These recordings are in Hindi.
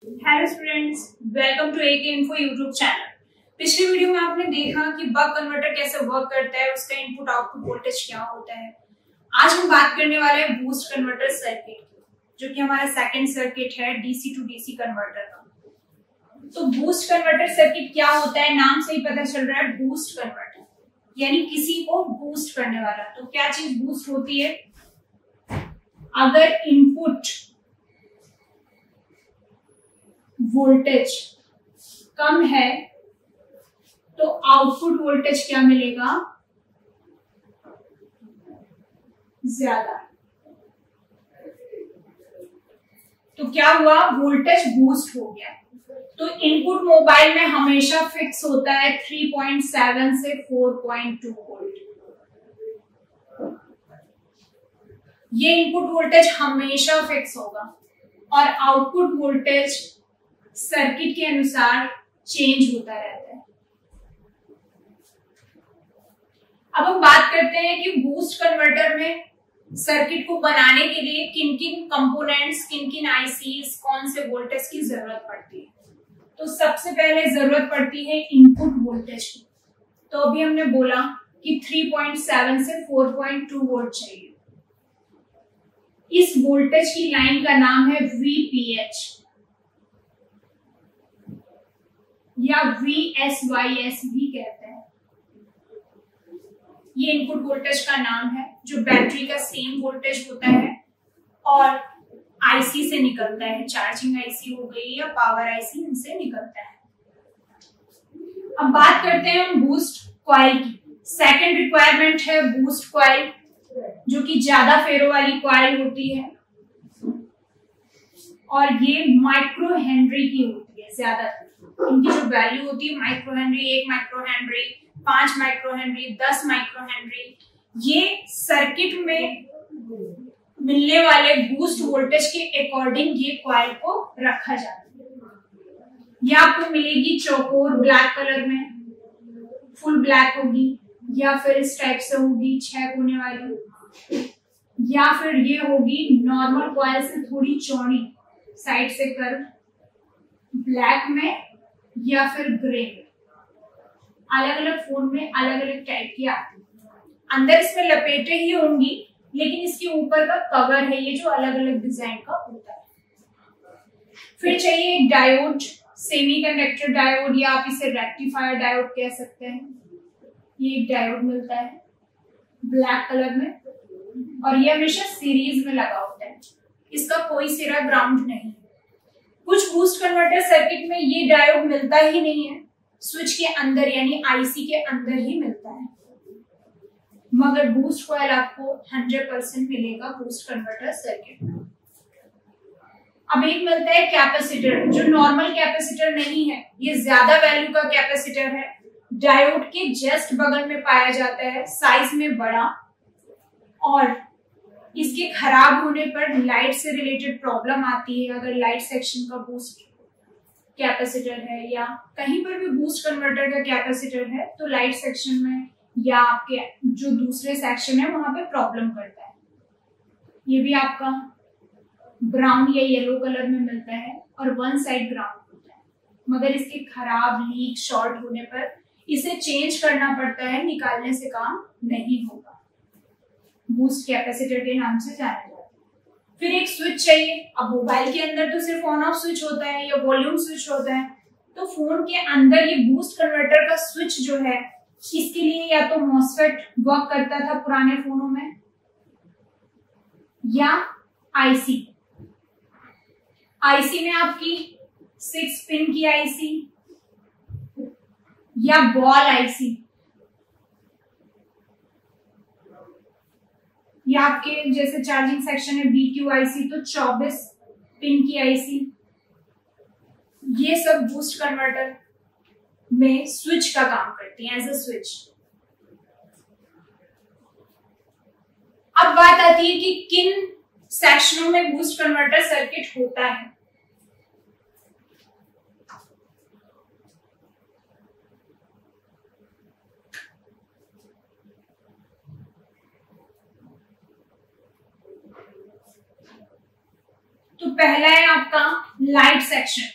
Hello students, welcome to AK info YouTube channel. पिछली वीडियो में आपने देखा कि बक कन्वर्टर कैसे वर्क करता है, उसका इनपुट आउटपुट वोल्टेज क्या होता है। आज हम बात करने वाले हैं बूस्ट कन्वर्टर सर्किट की, जो कि हमारा सेकंड सर्किट है डीसी टू डीसी कन्वर्टर का। तो बूस्ट कन्वर्टर सर्किट क्या होता है, नाम से ही पता चल रहा है, बूस्ट कन्वर्टर यानी किसी को बूस्ट करने वाला। तो क्या चीज बूस्ट होती है? अगर इनपुट वोल्टेज कम है तो आउटपुट वोल्टेज क्या मिलेगा? ज्यादा। तो क्या हुआ? वोल्टेज बूस्ट हो गया। तो इनपुट मोबाइल में हमेशा फिक्स होता है 3.7 से 4.2 वोल्ट। ये इनपुट वोल्टेज हमेशा फिक्स होगा और आउटपुट वोल्टेज सर्किट के अनुसार चेंज होता रहता है। अब हम बात करते हैं कि बूस्ट कन्वर्टर में सर्किट को बनाने के लिए किन किन कंपोनेंट्स, किन किन आईसीज, कौन से वोल्टेज की जरूरत पड़ती है। तो सबसे पहले जरूरत पड़ती है इनपुट वोल्टेज की। तो अभी हमने बोला कि 3.7 से 4.2 वोल्ट चाहिए। इस वोल्टेज की लाइन का नाम है VPH या VSYS भी कहते हैं। ये इनपुट वोल्टेज का नाम है, जो बैटरी का सेम वोल्टेज होता है और आईसी से निकलता है। चार्जिंग आईसी हो गई या पावर आईसी, इनसे निकलता है। अब बात करते हैं हम बूस्ट कॉइल की। सेकंड रिक्वायरमेंट है बूस्ट कॉइल, जो कि ज्यादा फेरो वाली कॉइल होती है और ये माइक्रो हेनरी की होती है। ज्यादातर इनकी जो वैल्यू होती है micro Henry, 1 micro Henry, 5 micro Henry, 10 micro Henry. ये सर्किट में मिलने वाले बूस्ट वोल्टेज के अकॉर्डिंग ये कॉइल को रखा जाता है। ये आपको मिलेगी चौकोर ब्लैक कलर में, फुल ब्लैक होगी, या फिर इस टाइप से होगी 6 कोने वाली, या फिर ये होगी नॉर्मल कॉइल से थोड़ी चौड़ी, साइड से कर्व, ब्लैक में या फिर ग्रे में। अलग अलग फोन में अलग अलग टाइप की आती है। अंदर इसमें लपेटे ही होंगी, लेकिन इसके ऊपर का कवर है ये जो अलग अलग डिजाइन का होता है। फिर चाहिए एक डायोड, सेमीकंडक्टर डायोड, या आप इसे रेक्टिफायर डायोड कह सकते हैं। ये एक डायोड मिलता है ब्लैक कलर में और ये हमेशा सीरीज में लगा होता है। इसका कोई सिरा ग्राउंड नहीं। कुछ बूस्ट कन्वर्टर सर्किट में ये डायोड मिलता ही नहीं है, स्विच के अंदर यानी आईसी के अंदर ही मिलता है। मगर बूस्ट कॉइल आपको 100% मिलेगा बूस्ट कन्वर्टर सर्किट में। अब एक मिलता है कैपेसिटर, जो नॉर्मल कैपेसिटर नहीं है, ये ज्यादा वैल्यू का कैपेसिटर है। डायोड के जस्ट बगल में पाया जाता है, साइज में बड़ा, और इसके खराब होने पर लाइट से रिलेटेड प्रॉब्लम आती है। अगर लाइट सेक्शन का बूस्ट कैपेसिटर है या कहीं पर भी बूस्ट कन्वर्टर का कैपेसिटर है, तो लाइट सेक्शन में या आपके जो दूसरे सेक्शन है वहां पे प्रॉब्लम करता है। ये भी आपका ब्राउन या येलो कलर में मिलता है और वन साइड ग्राउंड होता है। मगर इसके खराब, लीक, शॉर्ट होने पर इसे चेंज करना पड़ता है, निकालने से काम नहीं होगा। बूस्ट कैपेसिटर के नाम से जाना जाता है। फिर एक स्विच चाहिए। अब मोबाइल के अंदर तो सिर्फ ऑन ऑफ स्विच होता है या वॉल्यूम स्विच होता है, तो फोन के अंदर ये बूस्ट कन्वर्टर का स्विच जो है, इसके लिए या तो मॉसफेट वर्क करता था पुराने फोनों में, या आईसी। आईसी में आपकी 6 पिन की आईसी या बॉल आईसी, या आपके जैसे चार्जिंग सेक्शन है BQ आईसी, तो 24 पिन की आईसी। ये सब बूस्ट कन्वर्टर में स्विच का काम करती है, एज अ स्विच। अब बात आती है कि किन सेक्शनों में बूस्ट कन्वर्टर सर्किट होता है। तो पहला है आपका लाइट सेक्शन,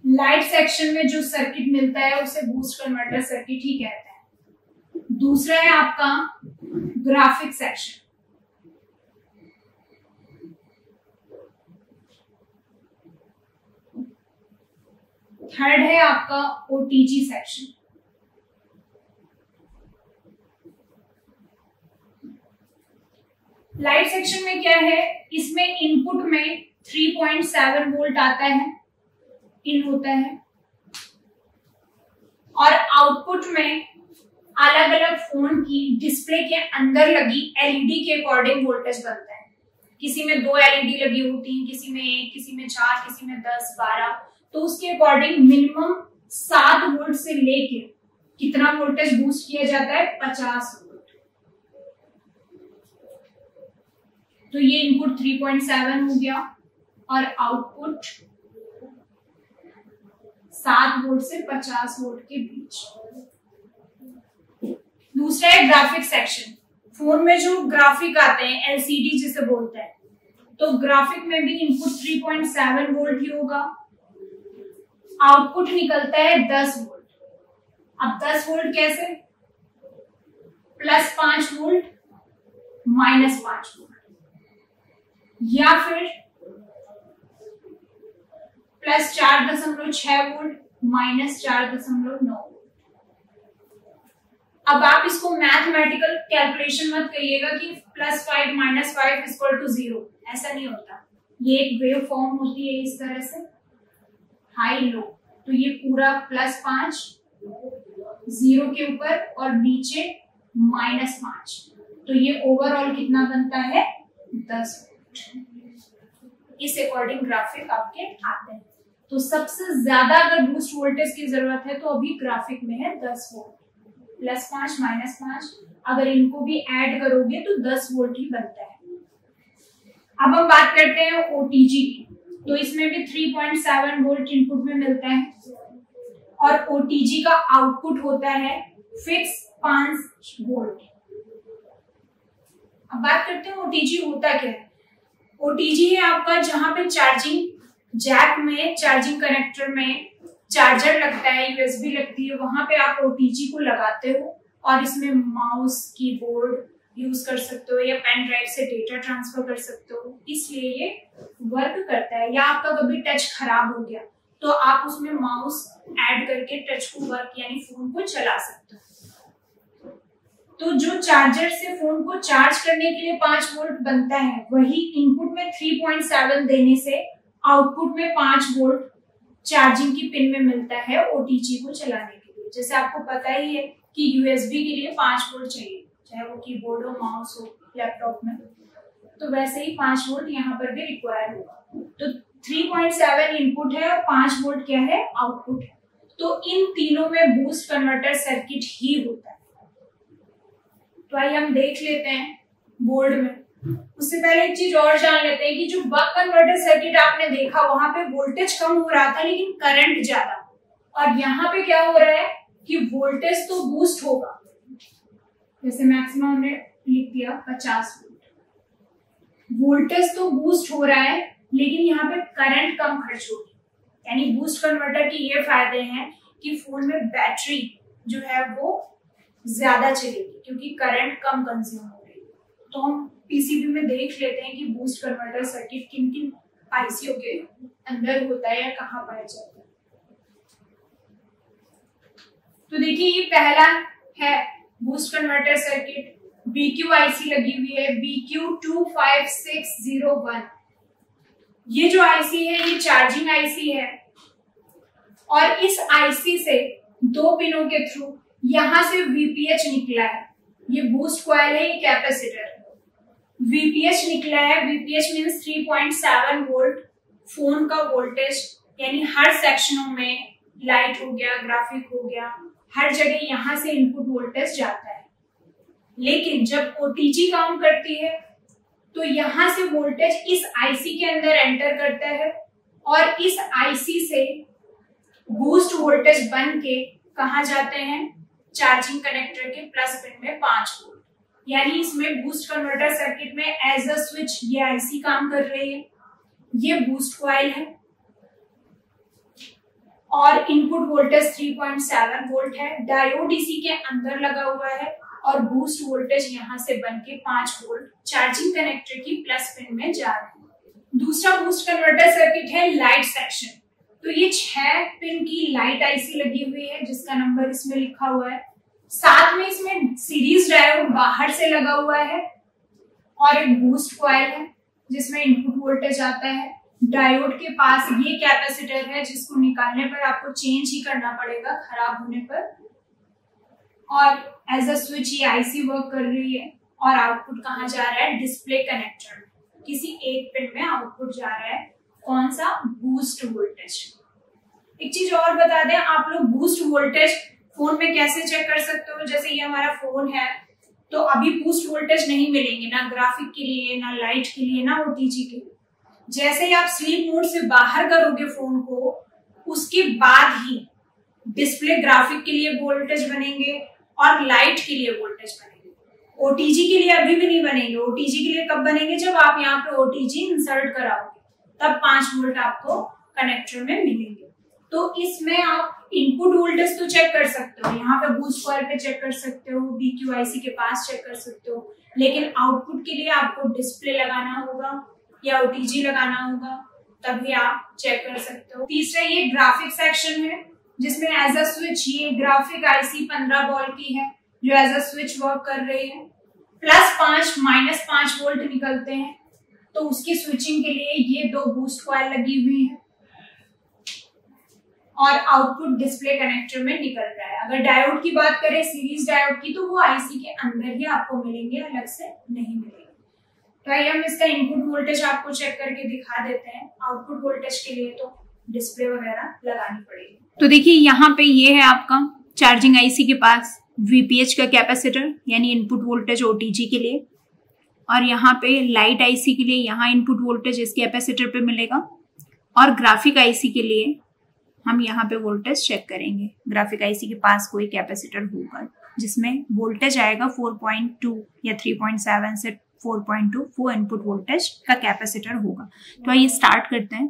लाइट सेक्शन में जो सर्किट मिलता है उसे बूस्ट कन्वर्टर सर्किट ही कहते हैं। दूसरा है आपका ग्राफिक सेक्शन, थर्ड है आपका ओटीजी सेक्शन। लाइट सेक्शन में क्या है, इसमें इनपुट में 3.7 वोल्ट आता है, इन होता है, और आउटपुट में अलग अलग फोन की डिस्प्ले के अंदर लगी एलईडी के अकॉर्डिंग वोल्टेज बनता है। किसी में 2 एलईडी लगी होती हैं, किसी में 1, किसी में 4, किसी में 10, 12, तो उसके अकॉर्डिंग मिनिमम 7 वोल्ट से लेके कितना वोल्टेज बूस्ट किया जाता है, 50 वोल्ट। तो ये इनपुट 3.7 हो गया और आउटपुट 7 वोल्ट से 50 वोल्ट के बीच। दूसरा है ग्राफिक सेक्शन, फोन में जो ग्राफिक आते हैं एलसीडी जिसे बोलते हैं, तो ग्राफिक में भी इनपुट 3.7 वोल्ट ही होगा, आउटपुट निकलता है 10 वोल्ट। अब 10 वोल्ट कैसे, +5 वोल्ट -5 वोल्ट, या फिर +4.6 वोल्ट -4.9 वोल्ट। अब आप इसको मैथमेटिकल कैलकुलेशन मत करिएगा कि +5 -5 = 0, ऐसा नहीं होता। ये एक वेव फॉर्म होती है इस तरह से, हाई लो, तो ये पूरा +5 0 के ऊपर और नीचे -5, तो ये ओवरऑल कितना बनता है, 10 वोल्ट। इस अकॉर्डिंग ग्राफिक आपके आते हैं। तो सबसे ज्यादा अगर बूस्ट वोल्टेज की जरूरत है तो अभी ग्राफिक में है 10 वोल्ट, +5 -5, अगर इनको भी ऐड करोगे तो 10 वोल्ट ही बनता है। अब हम बात करते हैं ओटीजी की, तो इसमें भी 3.7 वोल्ट इनपुट में मिलता है और ओटीजी का आउटपुट होता है फिक्स 5 वोल्ट। अब बात करते हैं ओटीजी होता क्या है। ओटीजी है आपका जहां पे चार्जिंग जैक में, चार्जिंग कनेक्टर में चार्जर लगता है, यूएसबी लगती है, वहां पे आप ओटीजी को लगाते हो और इसमें माउस, कीबोर्ड यूज कर सकते हो या पेन ड्राइव से डेटा ट्रांसफर कर सकते हो, इसलिए ये वर्क करता है। या आपका कभी टच खराब हो गया तो आप उसमें माउस ऐड करके टच को वर्क यानी फोन को चला सकते हो। तो जो चार्जर से फोन को चार्ज करने के लिए 5 वोल्ट बनता है, वही इनपुट में 3.7 देने से आउटपुट में 5 वोल्ट चार्जिंग की पिन में मिलता है ओटीजी को चलाने के लिए। जैसे आपको पता ही है कि यूएसबी के लिए 5 वोल्ट चाहिए, चाहे वो कीबोर्ड हो, माउस हो, लैपटॉप में, तो वैसे ही 5 वोल्ट यहाँ पर भी रिक्वायर होगा। तो 3.7 इनपुट है और 5 वोल्ट क्या है, आउटपुट है। तो इन तीनों में बूस्ट कन्वर्टर सर्किट ही होता है। तो आइए हम देख लेते हैं बोर्ड में। उससे पहले एक चीज और जान लेते हैं कि जो बक कन्वर्टर सर्किट आपने देखा वहां पे वोल्टेज कम हो रहा था लेकिन करंट ज्यादा, और यहाँ पे क्या हो रहा है कि वोल्टेज तो बूस्ट होगा, जैसे मैक्सिमम हमने लिख दिया 50 वोल्ट, वोल्टेज तो बूस्ट हो रहा है लेकिन यहाँ पे करंट कम खर्च होगी। यानी बूस्ट कन्वर्टर के ये फायदे हैं कि फोन में बैटरी जो है वो ज्यादा चलेगी क्योंकि करंट कम कंज्यूम हो रही है। तो हम पीसीबी में देख लेते हैं कि बूस्ट कन्वर्टर सर्किट किन किन आईसीओ के अंदर होता है या कहाँ पाया जाता है। तो देखिए ये पहला है boost converter circuit, BQ IC लगी हुई है, BQ25601। ये जो आईसी है ये चार्जिंग आईसी है और इस आईसी से 2 पिनों के थ्रू यहां से VPH निकला है। ये बूस्ट कॉइल है, ये कैपेसिटर, VPH निकला है। VPH मीन्स 3.7 वोल्ट फोन का वोल्टेज, यानी हर सेक्शनों में लाइट हो गया, ग्राफिक हो गया, हर जगह यहां से इनपुट वोल्टेज जाता है। लेकिन जब ओटीजी काम करती है तो यहां से वोल्टेज इस आईसी के अंदर एंटर करता है और इस आईसी से बूस्ट वोल्टेज बन के कहा जाते हैं चार्जिंग कनेक्टर के प्लस पिन में 5 वोल्ट। यानी इसमें बूस्ट कन्वर्टर सर्किट में एज अ स्विच ये आईसी काम कर रही है। ये बूस्ट कॉइल है और इनपुट वोल्टेज 3.7 वोल्ट है। डायोड इसी के अंदर लगा हुआ है और बूस्ट वोल्टेज यहाँ से बनके 5 वोल्ट चार्जिंग कनेक्टर की प्लस पिन में जा रहा है। दूसरा बूस्ट कन्वर्टर सर्किट है लाइट सेक्शन। तो ये 6 पिन की लाइट आईसी लगी हुई है जिसका नंबर इसमें लिखा हुआ है। साथ में इसमें सीरीज डायोड बाहर से लगा हुआ है और एक बूस्ट कॉइल है जिसमें इनपुट वोल्टेज आता है। डायोड के पास ये कैपेसिटर है जिसको निकालने पर आपको चेंज ही करना पड़ेगा खराब होने पर। और एज अ स्विच ये आईसी वर्क कर रही है और आउटपुट कहाँ जा रहा है, डिस्प्ले कनेक्टर में किसी एक पिन में आउटपुट जा रहा है। कौन सा, बूस्ट वोल्टेज। एक चीज और बता दें, आप लोग बूस्ट वोल्टेज फोन में कैसे चेक कर सकते हो। जैसे ये हमारा फोन है तो अभी बूस्ट वोल्टेज नहीं मिलेंगे ना ग्राफिक के लिए, ना लाइट के लिए, ना ओटीजी के लिए। जैसे ही आप स्लीप मोड से बाहर करोगे फोन को, उसके बाद ही डिस्प्ले ग्राफिक के लिए वोल्टेज बनेंगे और लाइट के लिए वोल्टेज बनेंगे। ओटीजी के लिए अभी भी नहीं बनेंगे। ओटीजी के लिए कब बनेंगे, जब आप यहाँ पे ओटीजी इंसर्ट कराओगे तब 5 वोल्ट आपको कनेक्टर में मिलेंगे। तो इसमें आप इनपुट वोल्टेज तो चेक कर सकते हो, यहाँ पे बूस्ट कॉइल पे चेक कर सकते हो, BQIC के पास चेक कर सकते हो, लेकिन आउटपुट के लिए आपको डिस्प्ले लगाना होगा या ओटीजी लगाना होगा, तभी आप चेक कर सकते हो। तीसरा ये ग्राफिक सेक्शन है जिसमें एज अ स्विच ये ग्राफिक आईसी 15 वोल्ट की है जो एज अ स्विच वर्क कर रही है। +5 -5 वोल्ट निकलते हैं तो उसकी स्विचिंग के लिए ये 2 बूस्ट कॉइल लगी हुई है और आउटपुट डिस्प्ले कनेक्टर में निकल रहा है। अगर डायोड की बात करें, सीरीज डायोड की, तो वो आईसी के अंदर ही आपको मिलेंगे, अलग से नहीं मिलेंगे। तो आइए हम इसका इनपुट वोल्टेज आपको चेक करके दिखा देते हैं। आउटपुट वोल्टेज के लिए तो डिस्प्ले वगैरह लगानी पड़ेगी। तो देखिए यहाँ पे ये है आपका चार्जिंग आईसी के पास VPH का कैपेसिटर, यानी इनपुट वोल्टेज ओटीजी के लिए, और यहाँ पे लाइट आईसी के लिए यहाँ इनपुट वोल्टेज इस कैपेसिटर पे मिलेगा, और ग्राफिक आईसी के लिए हम यहाँ पे वोल्टेज चेक करेंगे। ग्राफिक आईसी के पास कोई कैपेसिटर होगा जिसमें वोल्टेज आएगा 4.2 या 3.7 से 4.2, वो इनपुट वोल्टेज का कैपेसिटर होगा। तो आइए स्टार्ट करते हैं।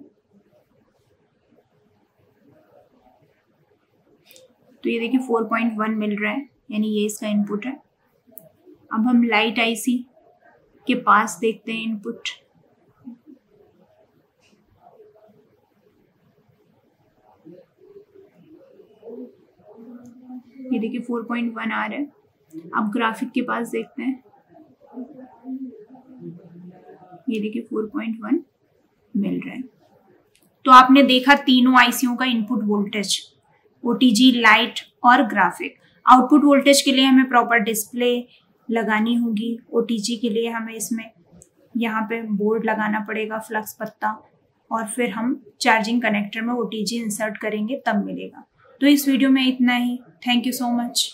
तो ये देखिए 4.1 मिल रहा है, यानी ये इसका इनपुट है। अब हम लाइट आईसी के पास देखते हैं इनपुट। ये देखिए 4.1 आ रहा है। अब ग्राफिक के पास देखते हैं, ये देखिए 4.1 मिल रहा है। तो आपने देखा तीनों आईसीओ का इनपुट वोल्टेज, ओटीजी, लाइट और ग्राफिक। आउटपुट वोल्टेज के लिए हमें प्रॉपर डिस्प्ले लगानी होगी। ओटीजी के लिए हमें इसमें यहाँ पे बोर्ड लगाना पड़ेगा, फ्लक्स पत्ता, और फिर हम चार्जिंग कनेक्टर में ओटीजी इंसर्ट करेंगे तब मिलेगा। तो इस वीडियो में इतना ही। Thank you so much.